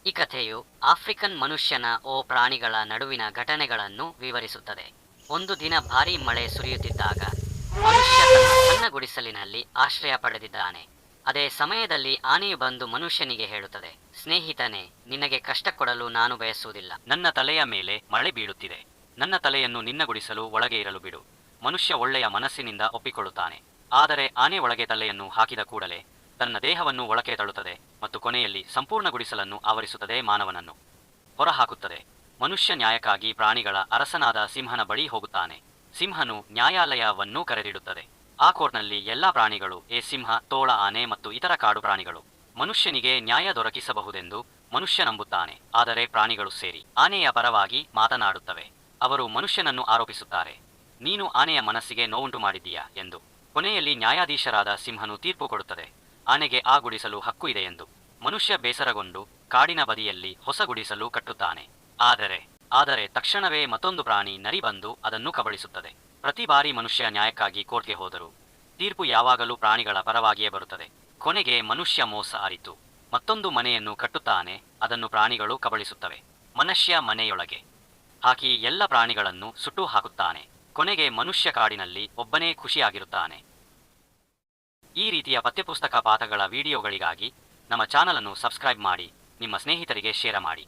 ಈ ಕಥೆಯು ಆಫ್ರಿಕನ್ ಮನುಷ್ಯನ ಪ್ರಾಣಿಗಳ ನಡುವಿನ ಘಟನೆಗಳನ್ನು ವಿವರಿಸುತ್ತದೆ. ಒಂದು ದಿನ ಭಾರೀ ಮಳೆ ಸುರಿಯುತ್ತಿದ್ದಾಗ ಮನುಷ್ಯ ತನ್ನ ಸಣ್ಣ ಗುಡಿಸಲಿನಲ್ಲಿ ಆಶ್ರಯ ಪಡೆದಿದ್ದಾನೆ. ಅದೇ ಸಮಯದಲ್ಲಿ ಆನೆಯು ಬಂದು ಮನುಷ್ಯನಿಗೆ ಹೇಳುತ್ತದೆ, ಸ್ನೇಹಿತನೇ, ನಿನಗೆ ಕಷ್ಟ ಕೊಡಲು ನಾನು ಬಯಸುವುದಿಲ್ಲ. ನನ್ನ ತಲೆಯ ಮೇಲೆ ಮಳೆ ಬೀಳುತ್ತಿದೆ. ನನ್ನ ತಲೆಯನ್ನು ನಿನ್ನ ಗುಡಿಸಲು ಒಳಗೆ ಇರಲು ಬಿಡು. ಮನುಷ್ಯ ಒಳ್ಳೆಯ ಮನಸ್ಸಿನಿಂದ ಒಪ್ಪಿಕೊಳ್ಳುತ್ತಾನೆ. ಆದರೆ ಆನೆ ಒಳಗೆ ತಲೆಯನ್ನು ಹಾಕಿದ ಕೂಡಲೇ ತನ್ನ ದೇಹವನ್ನು ಒಳಗೆ ತಳ್ಳುತ್ತದೆ ಮತ್ತು ಕೊನೆಯಲ್ಲಿ ಸಂಪೂರ್ಣ ಗುಡಿಸಲನ್ನು ಆವರಿಸುತ್ತದೆ, ಮಾನವನನ್ನು ಹೊರಹಾಕುತ್ತದೆ. ಮನುಷ್ಯ ನ್ಯಾಯಕ್ಕಾಗಿ ಪ್ರಾಣಿಗಳ ಅರಸನಾದ ಸಿಂಹನ ಬಳಿ ಹೋಗುತ್ತಾನೆ. ಸಿಂಹನು ನ್ಯಾಯಾಲಯವನ್ನು ಕರೆದಿಡುತ್ತದೆ. ಆ ಕೋರ್ಟ್ನಲ್ಲಿ ಎಲ್ಲಾ ಪ್ರಾಣಿಗಳು, ಸಿಂಹ, ತೋಳ ಆನೆ ಮತ್ತು ಇತರ ಕಾಡು ಪ್ರಾಣಿಗಳು, ಮನುಷ್ಯನಿಗೆ ನ್ಯಾಯ ದೊರಕಿಸಬಹುದೆಂದು ಮನುಷ್ಯ ನಂಬುತ್ತಾನೆ. ಆದರೆ ಪ್ರಾಣಿಗಳು ಸೇರಿ ಆನೆಯ ಪರವಾಗಿ ಮಾತನಾಡುತ್ತವೆ. ಅವರು ಮನುಷ್ಯನನ್ನು ಆರೋಪಿಸುತ್ತಾರೆ, ನೀನು ಆನೆಯ ಮನಸ್ಸಿಗೆ ನೋವುಂಟು ಮಾಡಿದ್ದೀಯಾ ಎಂದು. ಕೊನೆಯಲ್ಲಿ ನ್ಯಾಯಾಧೀಶರಾದ ಸಿಂಹನು ತೀರ್ಪು ಕೊಡುತ್ತದೆ, ಆನೆಗೆ ಆ ಗುಡಿಸಲು ಹಕ್ಕು ಇದೆ ಎಂದು. ಮನುಷ್ಯ ಬೇಸರಗೊಂಡು ಕಾಡಿನ ಬದಿಯಲ್ಲಿ ಹೊಸ ಗುಡಿಸಲು ಕಟ್ಟುತ್ತಾನೆ. ಆದರೆ ತಕ್ಷಣವೇ ಮತ್ತೊಂದು ಪ್ರಾಣಿ ನರಿ ಬಂದು ಅದನ್ನು ಕಬಳಿಸುತ್ತದೆ. ಪ್ರತಿ ಬಾರಿ ಮನುಷ್ಯ ನ್ಯಾಯಕ್ಕಾಗಿ ಕೋರ್ಟ್ಗೆ ಹೋದರೂ ತೀರ್ಪು ಯಾವಾಗಲೂ ಪ್ರಾಣಿಗಳ ಪರವಾಗಿಯೇ ಬರುತ್ತದೆ. ಕೊನೆಗೆ ಮನುಷ್ಯ ಮೋಸ ಅರಿತು ಮತ್ತೊಂದು ಮನೆಯನ್ನು ಕಟ್ಟುತ್ತಾನೆ. ಅದನ್ನು ಪ್ರಾಣಿಗಳು ಕಬಳಿಸುತ್ತವೆ. ಮನುಷ್ಯ ಮನೆಯೊಳಗೆ ಹಾಕಿ ಎಲ್ಲ ಪ್ರಾಣಿಗಳನ್ನು ಸುಟ್ಟು ಹಾಕುತ್ತಾನೆ. ಕೊನೆಗೆ ಮನುಷ್ಯ ಕಾಡಿನಲ್ಲಿ ಒಬ್ಬನೇ ಖುಷಿಯಾಗಿರುತ್ತಾನೆ. ಈ ರೀತಿಯ ಪಠ್ಯಪುಸ್ತಕ ಪಾಠಗಳ ವಿಡಿಯೋಗಳಿಗಾಗಿ ನಮ್ಮ ಚಾನಲನ್ನು ಸಬ್ಸ್ಕ್ರೈಬ್ ಮಾಡಿ, ನಿಮ್ಮ ಸ್ನೇಹಿತರಿಗೆ ಶೇರ್ ಮಾಡಿ.